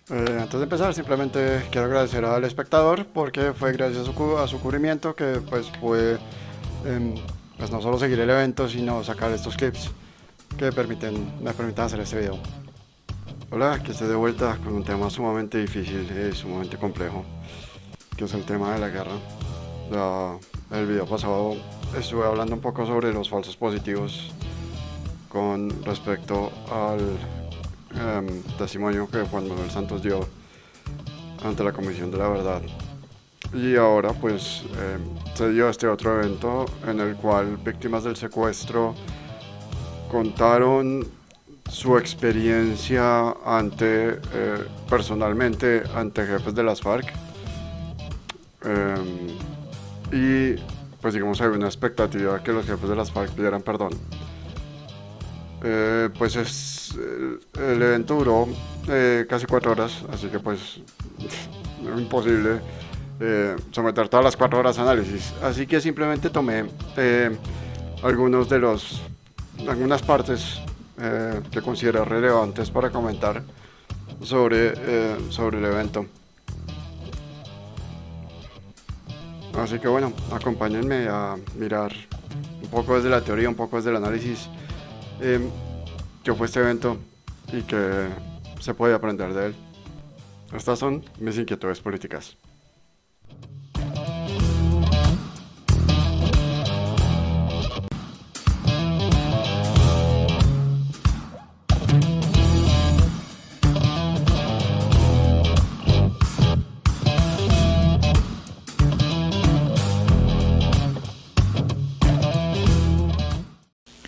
Antes de empezar, simplemente quiero agradecer al espectador porque fue gracias a su cubrimiento que pues pude em, pues no solo seguir el evento, sino sacar estos clips que me permiten hacer este video. Hola, aquí estoy de vuelta con un tema sumamente difícil y sumamente complejo, que es el tema de la guerra. El video pasado estuve hablando un poco sobre los falsos positivos con respecto al testimonio que Juan Manuel Santos dio ante la Comisión de la Verdad. Y ahora pues se dio este otro evento en el cual víctimas del secuestro contaron su experiencia personalmente ante jefes de las FARC. Y pues digamos hay una expectativa que los jefes de las FARC pidieran perdón. El evento duró casi 4 horas, así que pues es imposible someter todas las 4 horas a análisis. Así que simplemente tomé algunas partes que considero relevantes para comentar sobre el evento. Así que bueno, acompáñenme a mirar un poco desde la teoría, un poco desde el análisis qué fue este evento y qué se puede aprender de él. Estas son mis inquietudes políticas.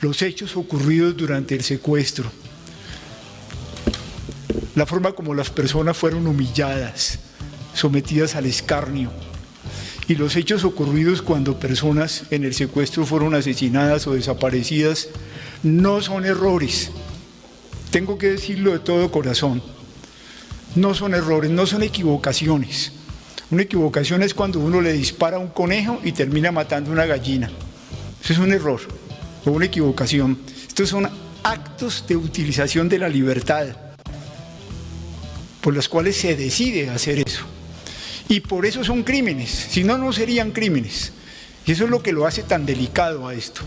Los hechos ocurridos durante el secuestro, la forma como las personas fueron humilladas, sometidas al escarnio, y los hechos ocurridos cuando personas en el secuestro fueron asesinadas o desaparecidas, no son errores. Tengo que decirlo de todo corazón. No son errores, no son equivocaciones. Una equivocación es cuando uno le dispara a un conejo y termina matando una gallina. Eso es un error o una equivocación. Estos son actos de utilización de la libertad por los cuales se decide hacer eso. Y por eso son crímenes, si no, no serían crímenes. Y eso es lo que lo hace tan delicado a esto.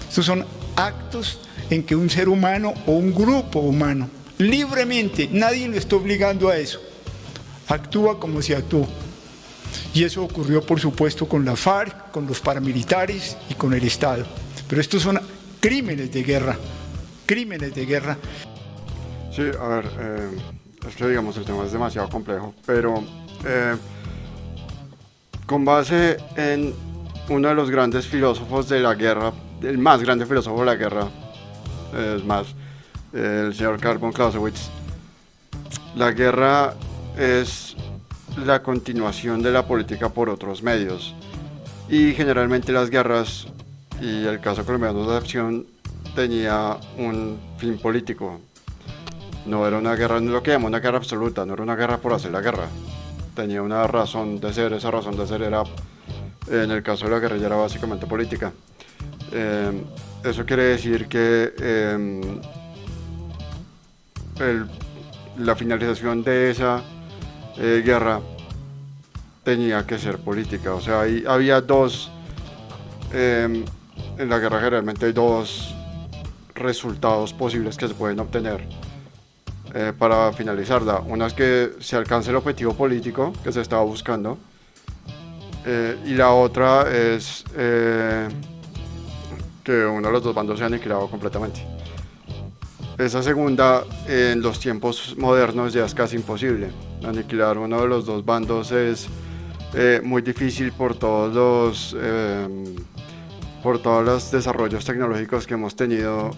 Estos son actos en que un ser humano o un grupo humano, libremente, nadie lo está obligando a eso, actúa como se actuó. Y eso ocurrió, por supuesto, con la FARC, con los paramilitares y con el Estado. Pero estos son crímenes de guerra, crímenes de guerra. Sí, a ver, es que digamos el tema es demasiado complejo, pero con base en uno de los grandes filósofos de la guerra, el más grande filósofo de la guerra, es más, el señor Karl von Clausewitz, la guerra es la continuación de la política por otros medios, y generalmente las guerras, y el caso colombiano de excepción, tenía un fin político. No era una guerra, no lo que llamamos una guerra absoluta, no era una guerra por hacer la guerra. Tenía una razón de ser, esa razón de ser era, en el caso de la guerrilla, era básicamente política. Eso quiere decir que la finalización de esa guerra tenía que ser política. O sea, había dos, en la guerra generalmente hay dos resultados posibles que se pueden obtener para finalizarla. Una es que se alcance el objetivo político que se estaba buscando, y la otra es que uno de los dos bandos sea aniquilado completamente. Esa segunda, en los tiempos modernos, ya es casi imposible. Aniquilar uno de los dos bandos es muy difícil por todos los desarrollos tecnológicos que hemos tenido.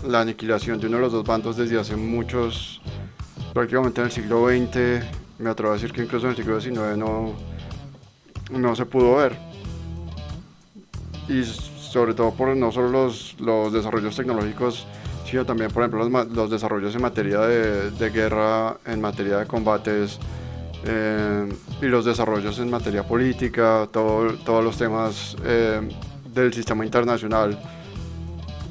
La aniquilación de uno de los dos bandos desde hace prácticamente en el siglo XX, me atrevo a decir que incluso en el siglo XIX no se pudo ver. Y sobre todo por no solo los desarrollos tecnológicos, sino también, por ejemplo, los desarrollos en materia de guerra, en materia de combates, y los desarrollos en materia política, todos los temas del sistema internacional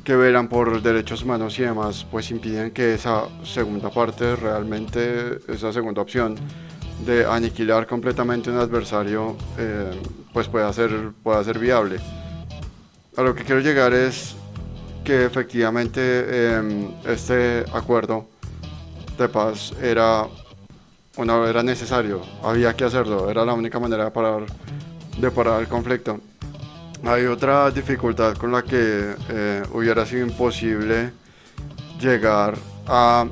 que velan por derechos humanos y demás, pues impiden que esa segunda parte, realmente esa segunda opción de aniquilar completamente un adversario, pues pueda ser viable. A lo que quiero llegar es que efectivamente este acuerdo de paz era necesario, había que hacerlo, era la única manera de parar el conflicto. Hay otra dificultad con la que hubiera sido imposible llegar a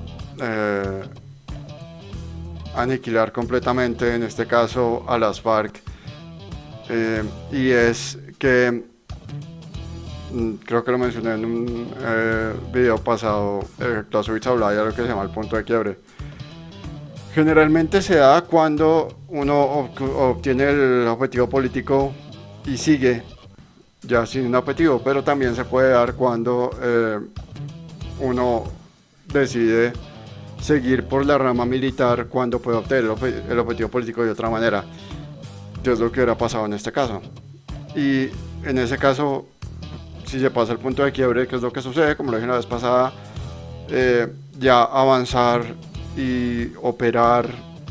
aniquilar completamente, en este caso a las FARC, y es que, creo que lo mencioné en un video pasado, Clausewitz hablaba de lo que se llama el punto de quiebre. Generalmente se da cuando uno obtiene el objetivo político y sigue ya sin un objetivo, pero también se puede dar cuando uno decide seguir por la rama militar cuando puede obtener el objetivo político de otra manera, que es lo que hubiera pasado en este caso. Y en ese caso, si se pasa el punto de quiebre, que es lo que sucede, como lo dije la vez pasada, ya avanzar y operar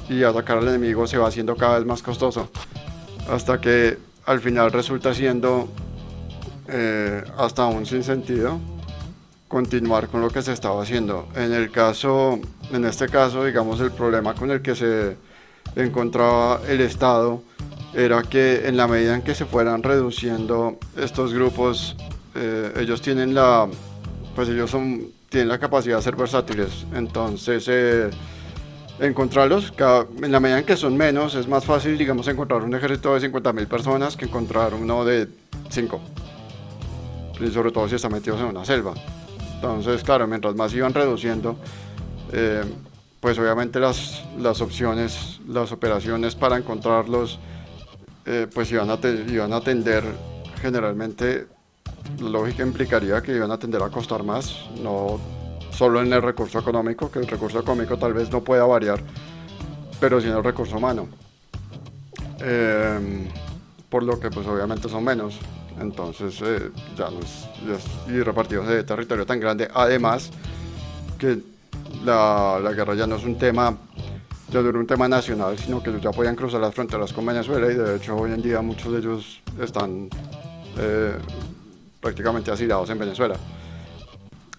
y atacar al enemigo se va haciendo cada vez más costoso, hasta que al final resulta siendo hasta un sinsentido continuar con lo que se estaba haciendo. En este caso, digamos, el problema con el que se encontraba el Estado era que en la medida en que se fueran reduciendo estos grupos, ellos tienen la capacidad de ser versátiles. Entonces, encontrarlos, en la medida en que son menos, es más fácil, digamos, encontrar un ejército de 50.000 personas que encontrar uno de 5. Y sobre todo si están metidos en una selva. Entonces, claro, mientras más iban reduciendo, pues obviamente las opciones, las operaciones para encontrarlos, pues iban a tender, generalmente, la lógica implicaría que iban a tender a costar más, no solo en el recurso económico, que el recurso económico tal vez no pueda variar, pero sí en el recurso humano, por lo que pues obviamente son menos. Entonces y repartidos de territorio tan grande, además que la guerra ya no es un tema nacional, sino que ellos ya podían cruzar las fronteras con Venezuela, y de hecho hoy en día muchos de ellos están prácticamente asilados en Venezuela,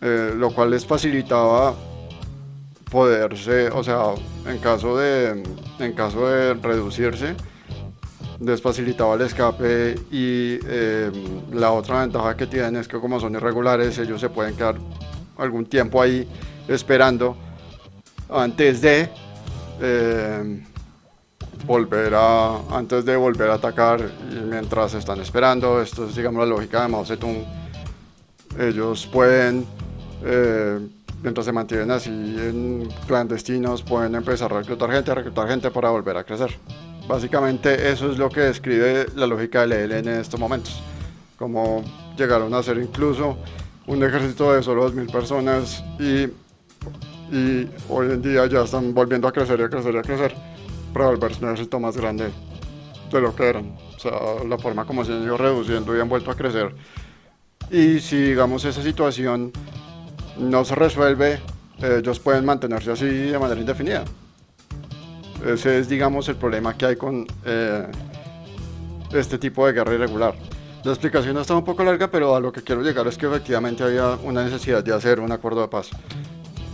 lo cual les facilitaba poderse, o sea, en caso de reducirse, les facilitaba el escape. Y la otra ventaja que tienen es que, como son irregulares, ellos se pueden quedar algún tiempo ahí esperando antes de volver a atacar. Y mientras están esperando, esto es, digamos, la lógica de Mao Zedong, ellos pueden, mientras se mantienen así en clandestinos, pueden empezar a reclutar gente para volver a crecer. Básicamente eso es lo que describe la lógica del ELN en estos momentos, como llegaron a ser incluso un ejército de solo 2.000 personas, y hoy en día ya están volviendo a crecer para volverse un ejército más grande de lo que eran. O sea, la forma como se han ido reduciendo y han vuelto a crecer. Y si, digamos, esa situación no se resuelve, ellos pueden mantenerse así de manera indefinida. Ese es, digamos, el problema que hay con este tipo de guerra irregular. La explicación está un poco larga, pero a lo que quiero llegar es que efectivamente había una necesidad de hacer un acuerdo de paz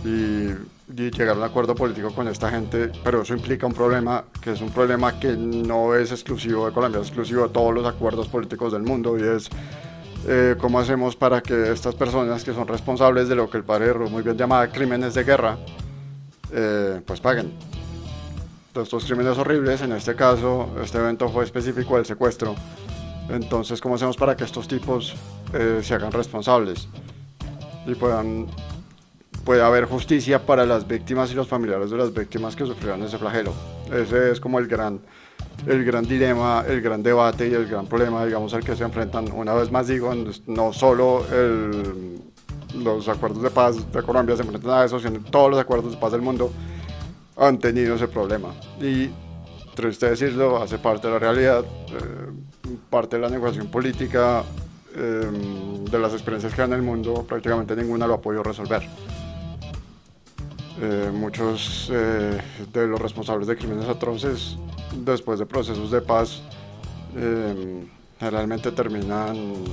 y llegar a un acuerdo político con esta gente, pero eso implica un problema que no es exclusivo de Colombia, es exclusivo de todos los acuerdos políticos del mundo, y es cómo hacemos para que estas personas que son responsables de lo que el padre Ross muy bien llamaba crímenes de guerra, pues paguen. De estos crímenes horribles. En este caso, este evento fue específico del secuestro. Entonces, ¿cómo hacemos para que estos tipos se hagan responsables y pueda haber justicia para las víctimas y los familiares de las víctimas que sufrieron ese flagelo? Ese es como el gran dilema, el gran debate y el gran problema, digamos, al que se enfrentan. Una vez más digo, no solo los acuerdos de paz de Colombia se enfrentan a eso, sino todos los acuerdos de paz del mundo han tenido ese problema, y triste decirlo, hace parte de la realidad, parte de la negociación política, de las experiencias que hay en el mundo, prácticamente ninguna lo ha podido resolver. Muchos de los responsables de crímenes atroces, después de procesos de paz, generalmente terminan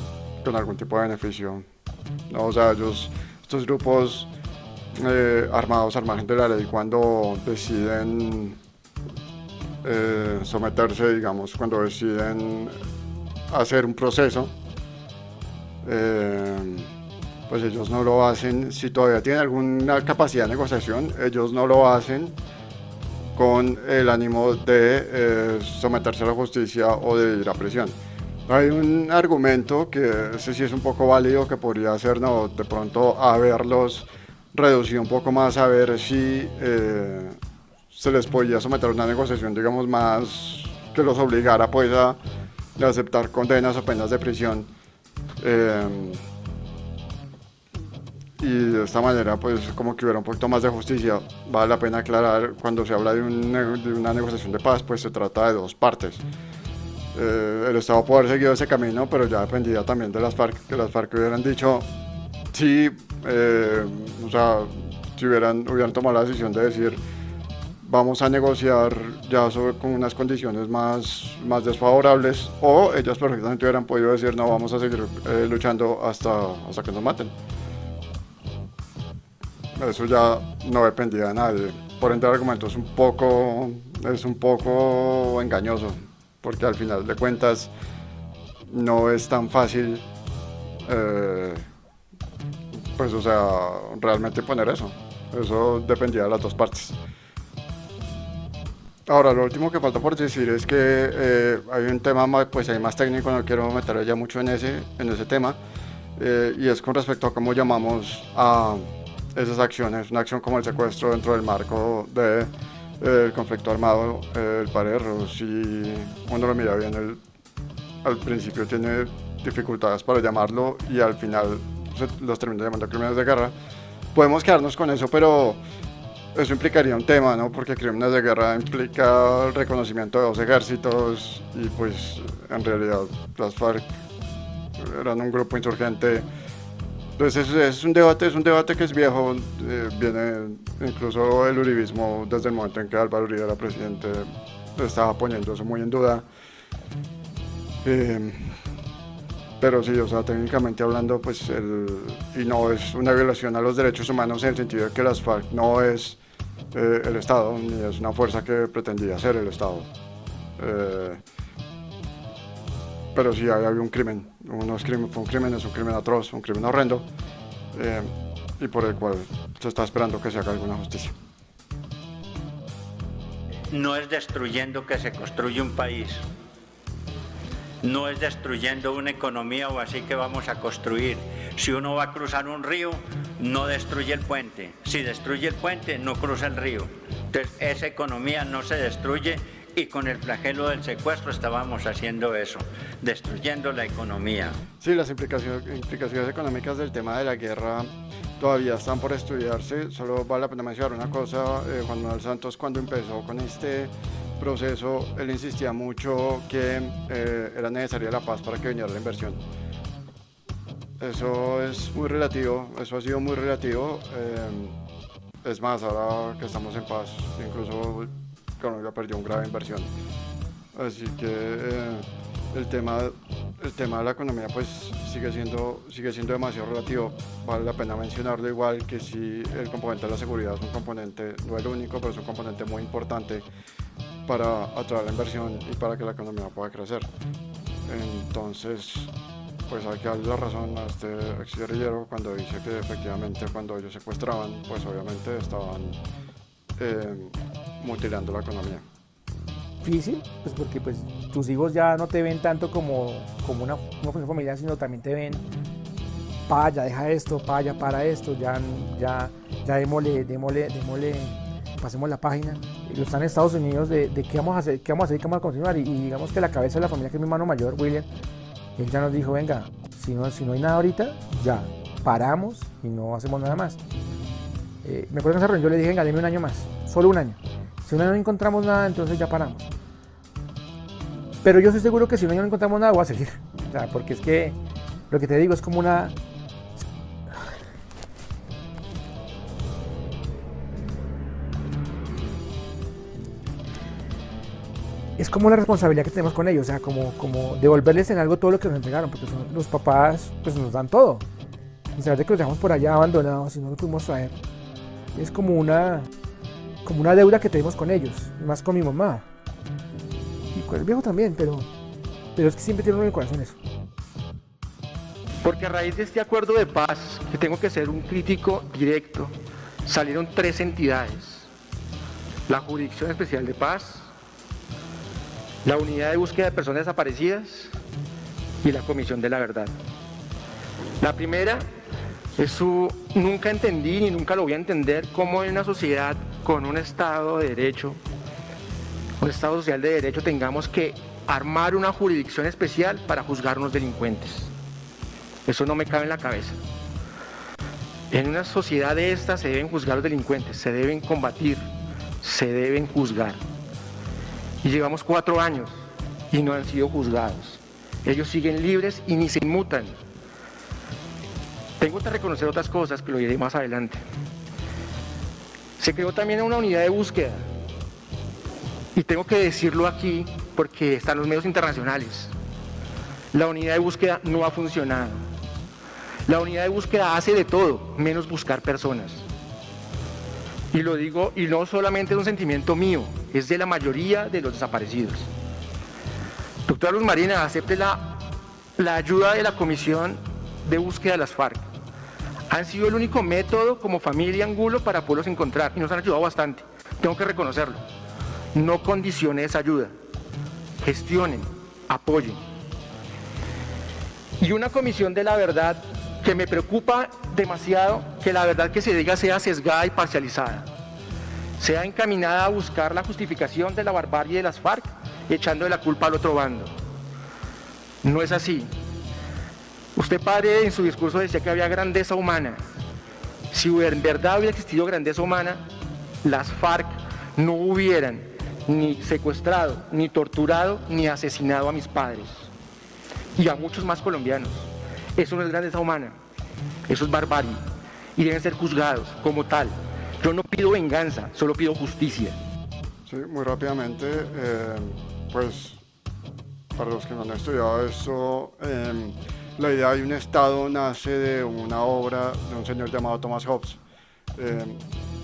con algún tipo de beneficio, ¿no? O sea, estos grupos armados al margen de la ley, cuando deciden someterse, digamos, cuando deciden hacer un proceso, pues ellos no lo hacen, si todavía tienen alguna capacidad de negociación, ellos no lo hacen con el ánimo de someterse a la justicia o de ir a prisión. Hay un argumento que ese sí es un poco válido, que podría ser, no, de pronto haberlos reducido un poco más, a ver si se les podía someter a una negociación, digamos, más que los obligara pues a aceptar condenas o penas de prisión. Y de esta manera pues como que hubiera un poquito más de justicia. Vale la pena aclarar, cuando se habla de una negociación de paz, pues se trata de dos partes. El Estado puede haber seguido ese camino, pero ya dependía también de las FARC, que las FARC hubieran dicho sí, o sea, si hubieran tomado la decisión de decir vamos a negociar ya con unas condiciones más desfavorables, o ellas perfectamente hubieran podido decir no, vamos a seguir luchando hasta que nos maten. Eso ya no dependía de nadie. Por ende el argumento es un poco engañoso, porque al final de cuentas no es tan fácil pues, o sea, realmente poner eso. Eso dependía de las dos partes. Ahora, lo último que falta por decir es que hay un tema más, pues, hay más técnico, no quiero meter ya mucho en ese tema, y es con respecto a cómo llamamos a esas acciones. Una acción como el secuestro dentro del marco del conflicto armado, el Parerro, si uno lo mira bien, al principio tiene dificultades para llamarlo y al final los termina llamando crímenes de guerra. Podemos quedarnos con eso, pero eso implicaría un tema, ¿no? Porque crímenes de guerra implica el reconocimiento de dos ejércitos y pues en realidad las FARC eran un grupo insurgente. Entonces es un debate que es viejo, viene incluso el uribismo desde el momento en que Álvaro Uribe era presidente, estaba poniendo eso muy en duda. Pero sí, o sea, técnicamente hablando, pues y no es una violación a los derechos humanos en el sentido de que las FARC no es el Estado, ni es una fuerza que pretendía ser el Estado. Pero sí había un crimen, fue un crimen atroz, un crimen horrendo, y por el cual se está esperando que se haga alguna justicia. No es destruyendo que se construye un país. No es destruyendo una economía o así que vamos a construir. Si uno va a cruzar un río, no destruye el puente. Si destruye el puente, no cruza el río. Entonces, esa economía no se destruye y con el flagelo del secuestro estábamos haciendo eso, destruyendo la economía. Sí, las implicaciones económicas del tema de la guerra todavía están por estudiarse. Solo vale la pena mencionar una cosa. Juan Manuel Santos, cuando empezó con este proceso, él insistía mucho que era necesaria la paz para que viniera la inversión. Eso es muy relativo, eso ha sido muy relativo. Es más, ahora que estamos en paz, incluso Colombia perdió una grave inversión. Así que el tema de la economía pues sigue siendo demasiado relativo. Vale la pena mencionarlo, igual que si el componente de la seguridad es un componente, no el único, pero es un componente muy importante para atraer la inversión y para que la economía pueda crecer. Entonces, pues hay que darle la razón a este exguerrillero cuando dice que efectivamente cuando ellos secuestraban, pues obviamente estaban mutilando la economía. Difícil, pues porque pues tus hijos ya no te ven tanto como una función familiar, sino también te ven, ya deja esto, ya para esto, ya démosle, pasemos la página. Lo están en Estados Unidos de qué vamos a hacer, qué vamos a continuar, y digamos que la cabeza de la familia, que es mi hermano mayor, William, él ya nos dijo, venga, si no hay nada ahorita, ya paramos y no hacemos nada más. Me acuerdo que en esa reunión yo le dije, venga, deme un año más, solo un año. Si un año no encontramos nada, entonces ya paramos. Pero yo estoy seguro que si un año no encontramos nada, voy a seguir. O sea, porque es que Lo que te digo es como una... Es como una responsabilidad que tenemos con ellos, o sea, como devolverles en algo todo lo que nos entregaron, porque los papás pues nos dan todo. Y saber de que los dejamos por allá abandonados y no los pudimos traer. Es como una deuda que tenemos con ellos, más con mi mamá. Y con el viejo también, pero es que siempre tiene uno en el corazón eso. Porque a raíz de este acuerdo de paz, que tengo que ser un crítico directo, salieron 3 entidades. La Jurisdicción Especial de Paz, la Unidad de Búsqueda de Personas Desaparecidas y la Comisión de la Verdad. La primera nunca entendí ni nunca lo voy a entender cómo en una sociedad con un Estado de Derecho, un Estado social de Derecho, tengamos que armar una jurisdicción especial para juzgar a unos delincuentes. Eso no me cabe en la cabeza. En una sociedad de esta se deben juzgar los delincuentes, se deben combatir, se deben juzgar. Y llevamos 4 años y no han sido juzgados. Ellos siguen libres y ni se inmutan. Tengo que reconocer otras cosas que lo diré más adelante. Se creó también una unidad de búsqueda. Y tengo que decirlo aquí porque están los medios internacionales. La unidad de búsqueda no ha funcionado. La unidad de búsqueda hace de todo, menos buscar personas. Y lo digo, y no solamente es un sentimiento mío, es de la mayoría de los desaparecidos. Doctora Luz Marina, acepte la ayuda de la Comisión de Búsqueda de las FARC. Han sido el único método como familia Angulo para poderlos encontrar y nos han ayudado bastante, tengo que reconocerlo. No condicione esa ayuda, gestionen, apoyen. Y una Comisión de la Verdad que me preocupa demasiado que la verdad que se diga sea sesgada y parcializada, sea encaminada a buscar la justificación de la barbarie de las FARC, echando la culpa al otro bando. No es así. Usted, padre, en su discurso decía que había grandeza humana. Si en verdad hubiera existido grandeza humana, las FARC no hubieran ni secuestrado, ni torturado, ni asesinado a mis padres y a muchos más colombianos. Eso no es grandeza humana, eso es barbarie y deben ser juzgados como tal. Yo no pido venganza, solo pido justicia. Sí, muy rápidamente, pues para los que no han estudiado esto, la idea de un Estado nace de una obra de un señor llamado Thomas Hobbes,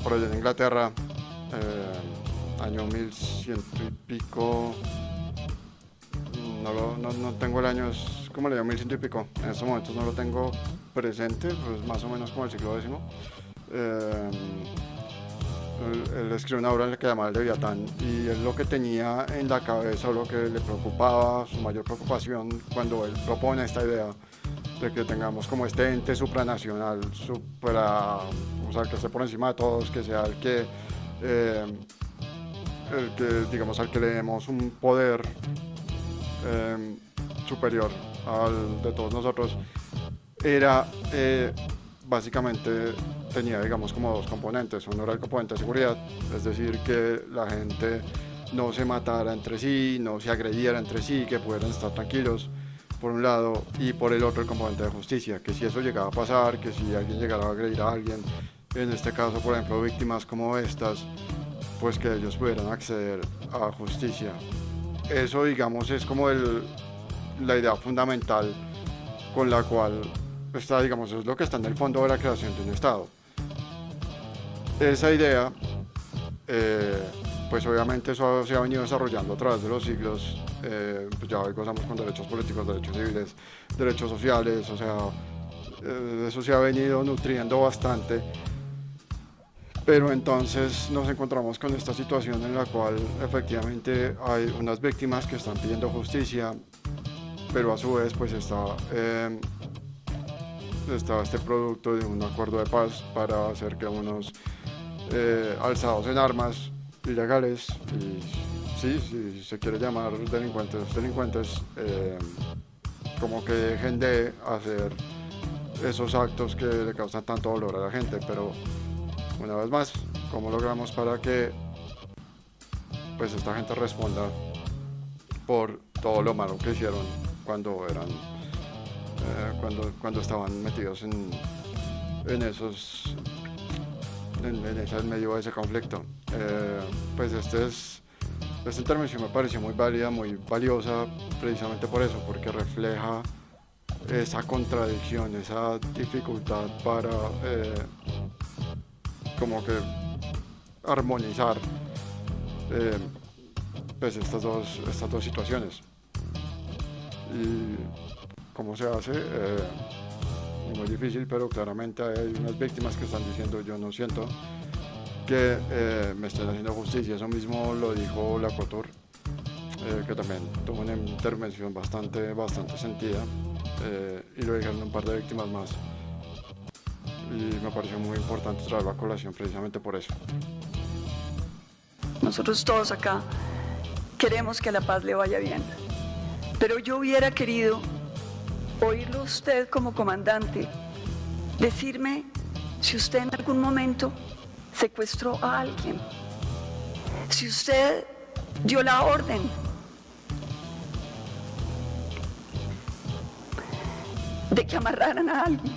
por allá en Inglaterra, año 1100 y pico, no tengo el año, es como le llamo 1100 y pico, en estos momentos no lo tengo presente, pues más o menos como el siglo X. Él escribió una obra en la que llamaba El Leviatán, y él lo que tenía en la cabeza, o lo que le preocupaba, su mayor preocupación cuando él propone esta idea de que tengamos como este ente supranacional, o sea, que esté por encima de todos, que sea el que digamos, al que le demos un poder superior al de todos nosotros, era básicamente tenía, digamos, como 2 componentes. Uno era el componente de seguridad, es decir, que la gente no se matara entre sí, no se agrediera entre sí, que pudieran estar tranquilos, por un lado, y por el otro el componente de justicia, que si eso llegaba a pasar, que si alguien llegara a agredir a alguien, en este caso, por ejemplo, víctimas como estas, pues que ellos pudieran acceder a justicia. Eso, digamos, es como la idea fundamental con la cual está, digamos, es lo que está en el fondo de la creación de un Estado. Esa idea, pues obviamente eso se ha venido desarrollando a través de los siglos, pues ya hoy gozamos con derechos políticos, derechos civiles, derechos sociales, o sea, eso se ha venido nutriendo bastante, pero entonces nos encontramos con esta situación en la cual efectivamente hay unas víctimas que están pidiendo justicia, pero a su vez pues está este producto de un acuerdo de paz para hacer que unos alzados en armas ilegales, y sí, si se quiere llamar delincuentes, como que dejen de hacer esos actos que le causan tanto dolor a la gente. Pero una vez más, ¿cómo logramos para que pues esta gente responda por todo lo malo que hicieron cuando eran cuando estaban metidos en ese medio de ese conflicto. Pues esta intervención me pareció muy válida, muy valiosa, precisamente por eso, porque refleja esa contradicción, esa dificultad para como que armonizar pues estas dos situaciones. Y cómo se hace, muy difícil, pero claramente hay unas víctimas que están diciendo: yo no siento que me estén haciendo justicia. Eso mismo lo dijo la Cotur, que también tuvo una intervención bastante sentida, y lo dijeron un par de víctimas más, y me pareció muy importante traerlo a colación precisamente por eso. Nosotros todos acá queremos que a la paz le vaya bien, pero yo hubiera querido oírlo usted como comandante decirme si usted en algún momento secuestró a alguien, si usted dio la orden de que amarraran a alguien.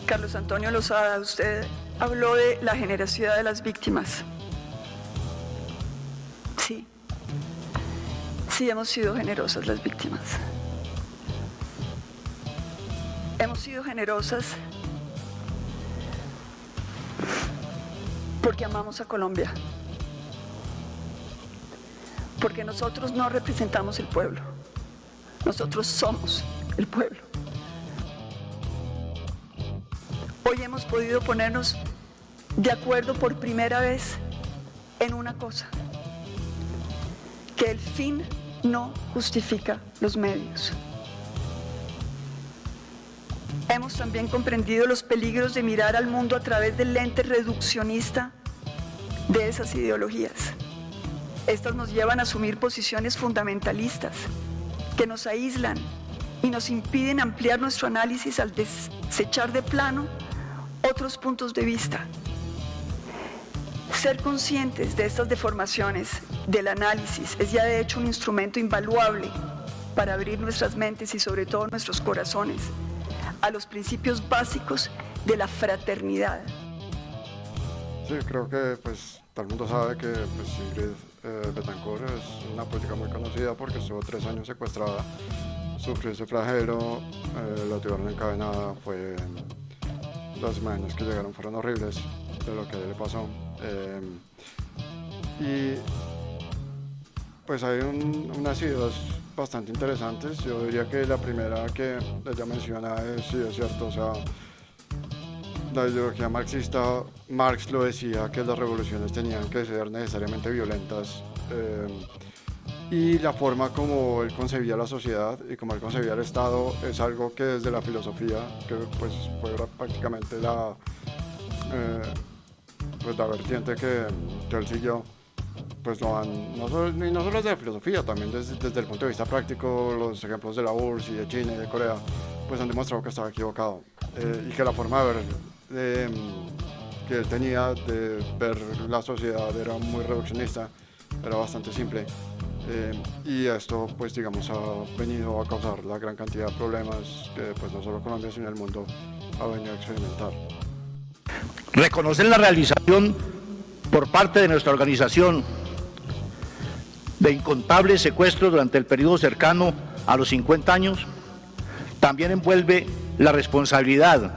Carlos Antonio Lozada, usted habló de la generosidad de las víctimas. Sí, hemos sido generosas las víctimas. Hemos sido generosas porque amamos a Colombia, porque nosotros no representamos el pueblo, nosotros somos el pueblo. Hoy hemos podido ponernos de acuerdo por primera vez en una cosa: que el fin no justifica los medios. Hemos también comprendido los peligros de mirar al mundo a través del lente reduccionista de esas ideologías. Estas nos llevan a asumir posiciones fundamentalistas que nos aíslan y nos impiden ampliar nuestro análisis al desechar de plano otros puntos de vista. Ser conscientes de estas deformaciones del análisis es ya de hecho un instrumento invaluable para abrir nuestras mentes y sobre todo nuestros corazones a los principios básicos de la fraternidad. Sí, creo que pues todo el mundo sabe que pues, Ingrid Betancourt es una política muy conocida porque estuvo 3 años secuestrada, sufrió ese flagelo, la tuvieron encadenada, las imágenes que llegaron fueron horribles de lo que le pasó. Y pues hay unas ideas bastante interesantes. Yo diría que la primera que ella menciona sí es cierto, o sea, la ideología marxista, Marx lo decía, que las revoluciones tenían que ser necesariamente violentas, y la forma como él concebía la sociedad y como él concebía el Estado es algo que desde la filosofía, que pues fue prácticamente la vertiente que él siguió, pues no solo desde la filosofía, también desde el punto de vista práctico, los ejemplos de la URSS y de China y de Corea, pues han demostrado que estaba equivocado, y que la forma de ver que él tenía de ver la sociedad era muy reduccionista, era bastante simple, y esto pues digamos ha venido a causar la gran cantidad de problemas que pues no solo Colombia sino el mundo ha venido a experimentar. Reconocer la realización por parte de nuestra organización de incontables secuestros durante el periodo cercano a los 50 años también envuelve la responsabilidad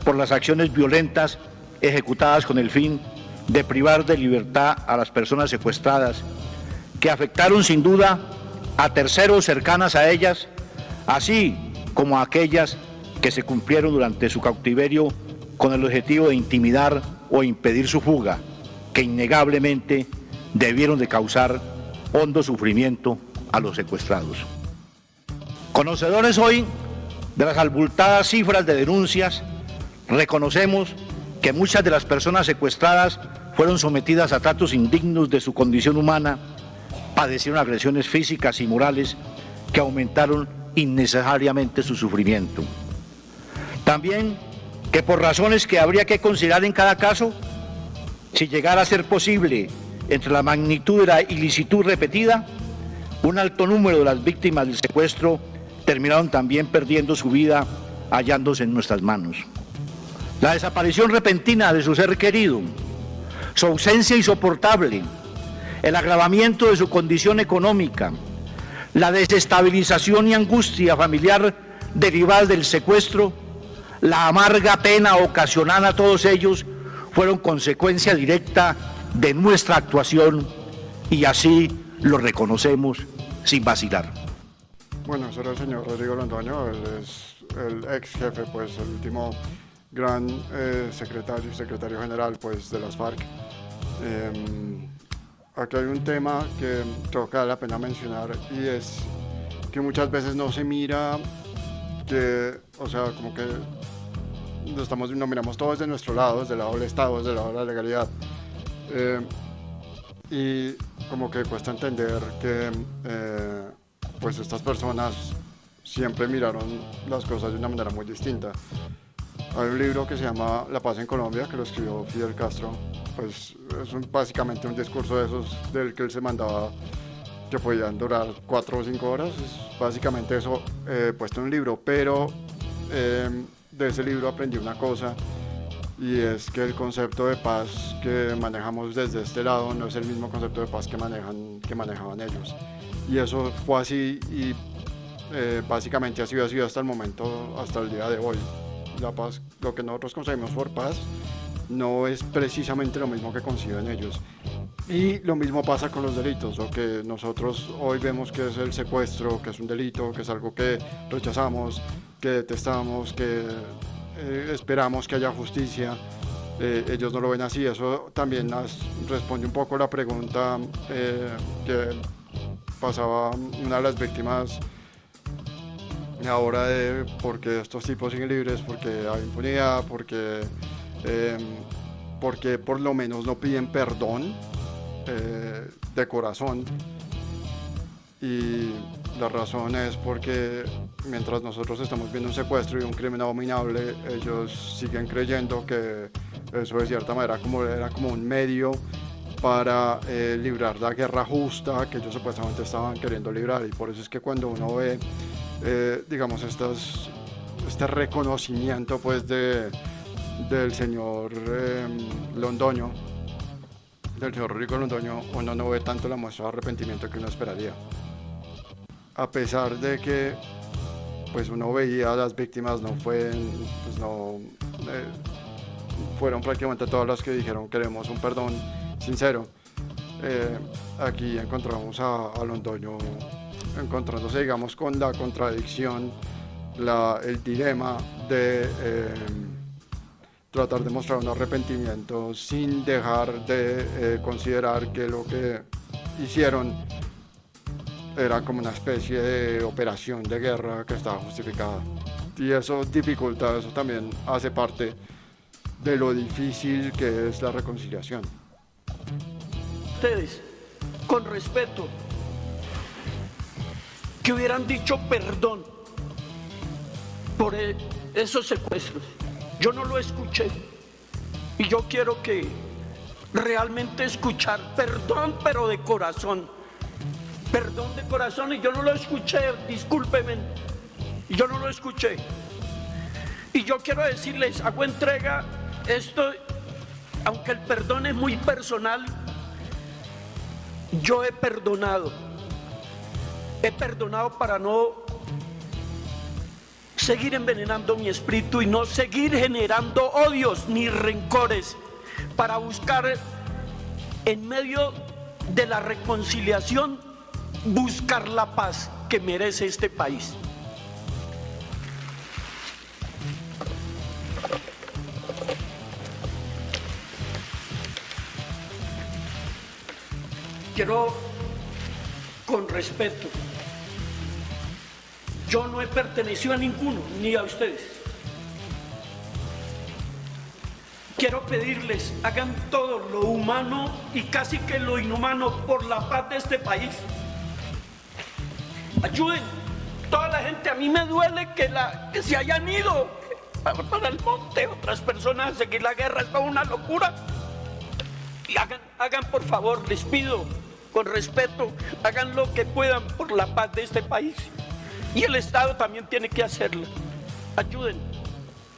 por las acciones violentas ejecutadas con el fin de privar de libertad a las personas secuestradas, que afectaron sin duda a terceros cercanas a ellas, así como a aquellas que se cumplieron durante su cautiverio con el objetivo de intimidar o impedir su fuga, que innegablemente debieron de causar hondo sufrimiento a los secuestrados. Conocedores hoy de las abultadas cifras de denuncias, reconocemos que muchas de las personas secuestradas fueron sometidas a tratos indignos de su condición humana, padecieron agresiones físicas y morales que aumentaron innecesariamente su sufrimiento. También que por razones que habría que considerar en cada caso, si llegara a ser posible, entre la magnitud de la ilicitud repetida, Un alto número de las víctimas del secuestro terminaron también perdiendo su vida hallándose en nuestras manos. La desaparición repentina de su ser querido, su ausencia insoportable, el agravamiento de su condición económica, la desestabilización y angustia familiar derivadas del secuestro, la amarga pena ocasionada a todos ellos fueron consecuencia directa de nuestra actuación y así lo reconocemos sin vacilar. Bueno, ese era el señor Rodrigo Londoño, él es el ex jefe, pues el último gran secretario general pues, de las FARC. Aquí hay un tema que creo que vale la pena mencionar y es que muchas veces no se mira que, o sea, como que no miramos todo desde nuestro lado, desde el lado del Estado, desde el lado de la legalidad. Y como que cuesta entender que pues estas personas siempre miraron las cosas de una manera muy distinta. Hay un libro que se llama La Paz en Colombia, que lo escribió Fidel Castro. Pues es básicamente un discurso de esos del que él se mandaba, que podían durar 4 o 5 horas. Es básicamente eso puesto en un libro, pero de ese libro aprendí una cosa, y es que el concepto de paz que manejamos desde este lado no es el mismo concepto de paz que manejaban ellos. Y eso fue así y básicamente ha sido así hasta el momento, hasta el día de hoy. La paz, lo que nosotros concebimos por paz, no es precisamente lo mismo que conciben ellos. Y lo mismo pasa con los delitos. Lo que nosotros hoy vemos que es el secuestro, que es un delito, que es algo que rechazamos, que detestamos, que esperamos que haya justicia, ellos no lo ven así. Eso también responde un poco a la pregunta que pasaba una de las víctimas ahora de por qué estos tipos siguen libres, porque hay impunidad, porque por lo menos no piden perdón de corazón. Y la razón es porque mientras nosotros estamos viendo un secuestro y un crimen abominable, ellos siguen creyendo que eso de cierta manera era como un medio para librar la guerra justa que ellos supuestamente estaban queriendo librar. Y por eso es que cuando uno ve digamos este reconocimiento pues del señor Londoño, del señor Rodrigo Londoño, uno no ve tanto la muestra de arrepentimiento que uno esperaría, a pesar de que pues uno veía a las víctimas fueron prácticamente todas las que dijeron queremos un perdón sincero. Aquí encontramos a Londoño encontrándose, digamos, con la contradicción, el dilema de tratar de mostrar un arrepentimiento sin dejar de considerar que lo que hicieron era como una especie de operación de guerra que estaba justificada. Y eso dificulta, eso también hace parte de lo difícil que es la reconciliación. Ustedes, con respeto, que hubieran dicho perdón por esos secuestros. Yo no lo escuché y yo quiero que realmente escuchar perdón, pero de corazón. Perdón de corazón, y yo no lo escuché, discúlpenme, yo no lo escuché. Y yo quiero decirles, hago entrega, esto, aunque el perdón es muy personal, yo he perdonado para no seguir envenenando mi espíritu y no seguir generando odios ni rencores, para buscar en medio de la reconciliación, buscar la paz que merece este país. Quiero, con respeto, yo no he pertenecido a ninguno, ni a ustedes. Quiero pedirles, hagan todo lo humano y casi que lo inhumano por la paz de este país. Ayuden, toda la gente, a mí me duele que se hayan ido para el monte otras personas a seguir la guerra, es una locura. Y hagan por favor, les pido, con respeto, hagan lo que puedan por la paz de este país. Y el Estado también tiene que hacerlo. Ayuden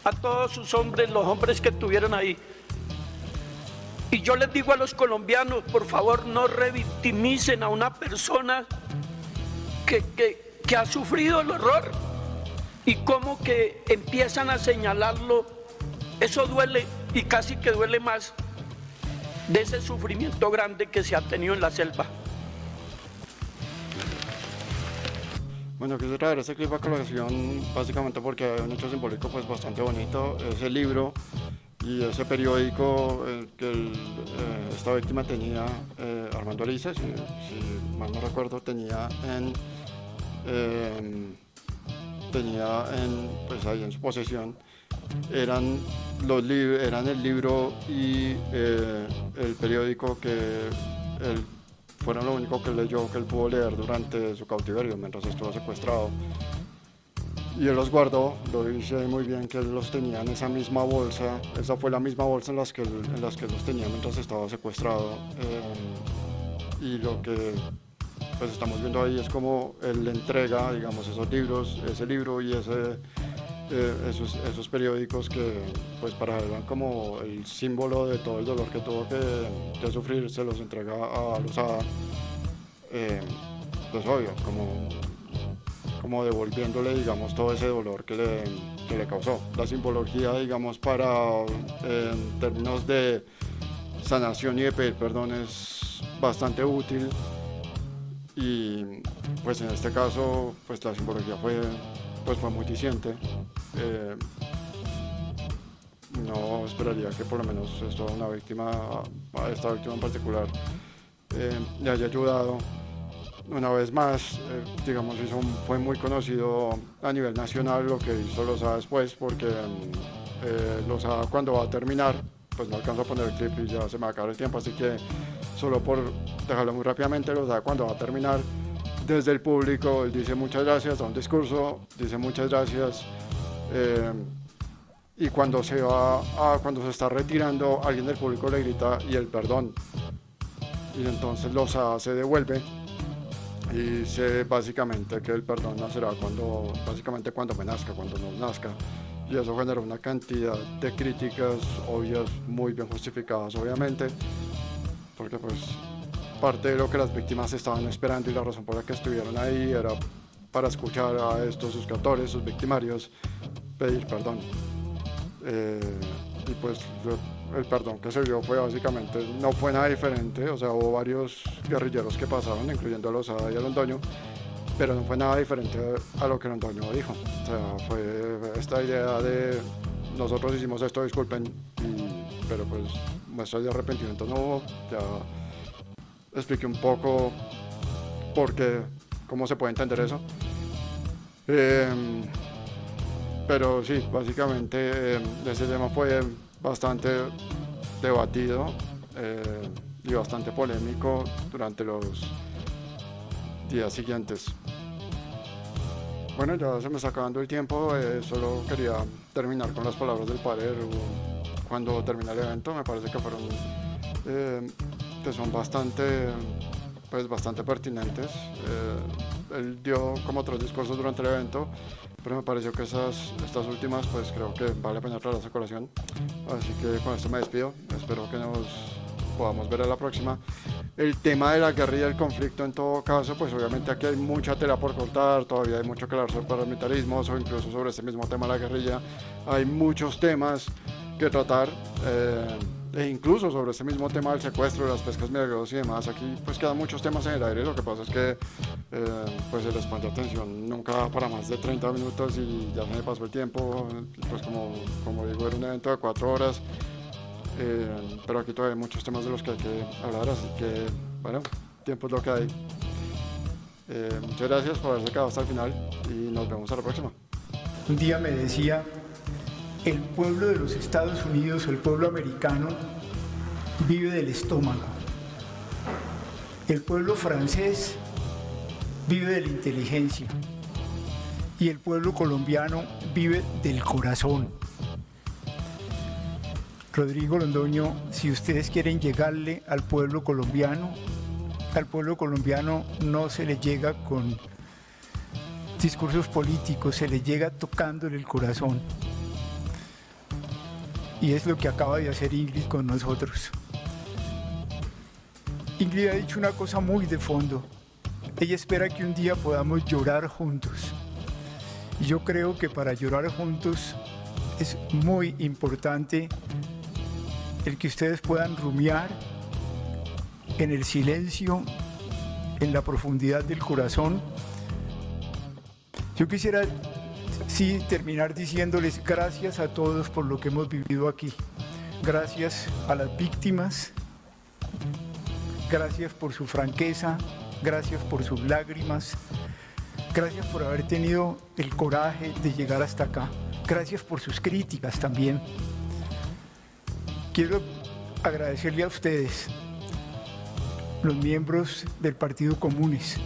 a todos sus hombres, los hombres que estuvieron ahí. Y yo les digo a los colombianos, por favor, no revictimicen a una persona que ha sufrido el horror y como que empiezan a señalarlo. Eso duele y casi que duele más de ese sufrimiento grande que se ha tenido en la selva. Bueno, quise traer este clip a colación básicamente porque hay un hecho simbólico pues bastante bonito, ese libro y ese periódico que esta víctima tenía, Armando Alice, si mal no recuerdo, tenía pues ahí en su posesión, eran el libro y el periódico que él fueron lo único que leyó, que él pudo leer durante su cautiverio mientras estuvo secuestrado. Y él los guardó, lo dice muy bien que él los tenía en esa misma bolsa, esa fue la misma bolsa en las que él los tenía mientras estaba secuestrado. Y lo que pues estamos viendo ahí es como él le entrega, digamos, esos libros, ese libro y esos periódicos que pues para él eran como el símbolo de todo el dolor que tuvo que sufrir, se los entrega a Lozada, pues obvio, como devolviéndole, digamos, todo ese dolor que le causó. La simbología, digamos, en términos de sanación y de pedir perdón es bastante útil y pues en este caso pues la simbología fue muy diciente. No esperaría que por lo menos a esta víctima en particular le haya ayudado. Una vez más, digamos, fue muy conocido a nivel nacional lo que hizo Lozada después, porque Lozada cuando va a terminar, pues no alcanzo a poner el clip y ya se me va a acabar el tiempo, así que solo por dejarlo muy rápidamente, Lozada cuando va a terminar, desde el público, él dice muchas gracias, da un discurso, dice muchas gracias, y cuando se está retirando, alguien del público le grita y el perdón, y entonces Lozada se devuelve y dice básicamente que el perdón nacerá cuando me nazca, cuando nos nazca, y eso generó una cantidad de críticas obvias, muy bien justificadas obviamente, porque pues parte de lo que las víctimas estaban esperando y la razón por la que estuvieron ahí era para escuchar a estos sus captores, sus victimarios, pedir perdón. Y pues el perdón que se dio fue básicamente, no fue nada diferente, o sea, hubo varios guerrilleros que pasaron, incluyendo a Lozada y a Londoño, pero no fue nada diferente a lo que Londoño dijo. O sea, fue esta idea de nosotros hicimos esto, disculpen, pero pues muestras de arrepentimiento no hubo. Ya expliqué un poco cómo se puede entender eso. Pero sí, básicamente ese tema fue bastante debatido y bastante polémico durante los días siguientes. Bueno, ya se me está acabando el tiempo, solo quería terminar con las palabras del padre cuando termina el evento. Me parece que fueron que son bastante pertinentes. Él dio como 3 discursos durante el evento, pero me pareció que estas últimas pues creo que vale la pena traerlas a colación, así que con esto me despido, espero que nos podamos ver a la próxima. El tema de la guerra y el conflicto, en todo caso, pues obviamente aquí hay mucha tela por cortar, todavía hay mucho que hablar sobre paramilitarismos o incluso sobre este mismo tema de la guerrilla, hay muchos temas que tratar, e incluso sobre este mismo tema del secuestro, de las pescas milagrosas y demás. Aquí pues quedan muchos temas en el aire, lo que pasa es que pues el span de atención nunca va para más de 30 minutos y ya se me pasó el tiempo, pues como digo, era un evento de 4 horas, pero aquí todavía hay muchos temas de los que hay que hablar, así que bueno, tiempo es lo que hay. Muchas gracias por haberse quedado hasta el final y nos vemos a la próxima. Un día me decía: el pueblo de los Estados Unidos, el pueblo americano, vive del estómago. El pueblo francés vive de la inteligencia. Y el pueblo colombiano vive del corazón. Rodrigo Londoño, si ustedes quieren llegarle al pueblo colombiano, al pueblo colombiano no se le llega con discursos políticos, se le llega tocándole el corazón. Y es lo que acaba de hacer Ingrid con nosotros. Ingrid ha dicho una cosa muy de fondo. Ella espera que un día podamos llorar juntos. Y yo creo que para llorar juntos es muy importante el que ustedes puedan rumiar en el silencio, en la profundidad del corazón. Yo quisiera sí terminar diciéndoles gracias a todos por lo que hemos vivido aquí. Gracias a las víctimas, gracias por su franqueza, gracias por sus lágrimas, gracias por haber tenido el coraje de llegar hasta acá, gracias por sus críticas también. Quiero agradecerle a ustedes, los miembros del Partido Comunes,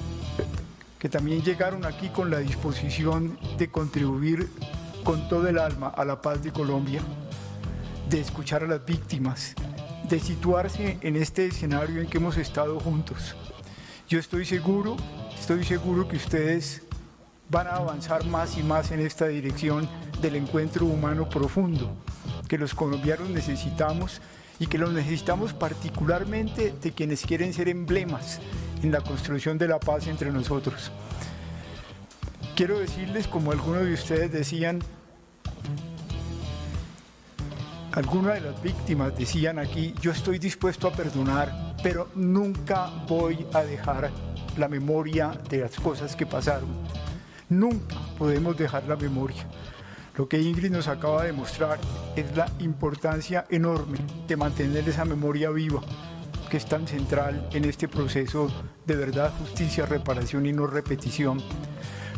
que también llegaron aquí con la disposición de contribuir con todo el alma a la paz de Colombia, de escuchar a las víctimas, de situarse en este escenario en que hemos estado juntos. Yo estoy seguro que ustedes van a avanzar más y más en esta dirección del encuentro humano profundo que los colombianos necesitamos y que lo necesitamos particularmente de quienes quieren ser emblemas en la construcción de la paz entre nosotros. Quiero decirles, como algunos de ustedes decían, algunas de las víctimas decían aquí, yo estoy dispuesto a perdonar, pero nunca voy a dejar la memoria de las cosas que pasaron. Nunca podemos dejar la memoria. Lo que Ingrid nos acaba de mostrar es la importancia enorme de mantener esa memoria viva, que es tan central en este proceso de verdad, justicia, reparación y no repetición.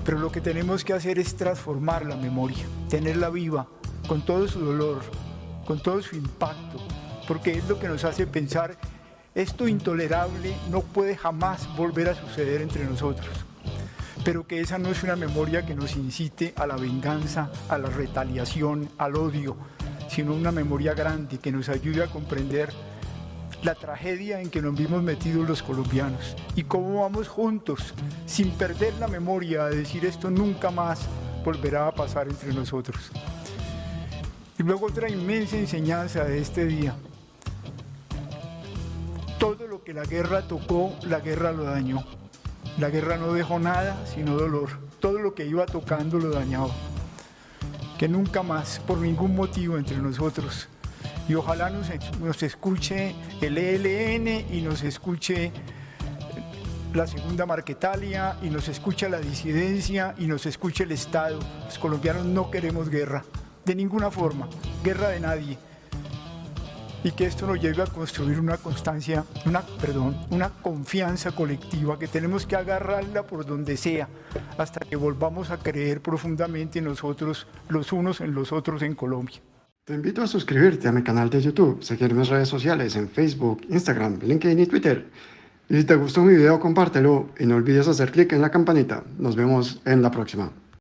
Pero lo que tenemos que hacer es transformar la memoria, tenerla viva, con todo su dolor, con todo su impacto, porque es lo que nos hace pensar, esto intolerable no puede jamás volver a suceder entre nosotros. Pero que esa no es una memoria que nos incite a la venganza, a la retaliación, al odio, sino una memoria grande que nos ayude a comprender la tragedia en que nos vimos metidos los colombianos y cómo vamos juntos, sin perder la memoria, a decir esto nunca más volverá a pasar entre nosotros. Y luego otra inmensa enseñanza de este día. Todo lo que la guerra tocó, la guerra lo dañó. La guerra no dejó nada sino dolor. Todo lo que iba tocando lo dañaba. Que nunca más, por ningún motivo entre nosotros. Y ojalá nos escuche el ELN y nos escuche la Segunda Marquetalia y nos escuche la disidencia y nos escuche el Estado. Los colombianos no queremos guerra, de ninguna forma, guerra de nadie. Y que esto nos lleve a construir una confianza colectiva que tenemos que agarrarla por donde sea hasta que volvamos a creer profundamente en nosotros, los unos en los otros en Colombia. Te invito a suscribirte a mi canal de YouTube, seguir mis redes sociales en Facebook, Instagram, LinkedIn y Twitter. Y si te gustó mi video, compártelo y no olvides hacer clic en la campanita. Nos vemos en la próxima.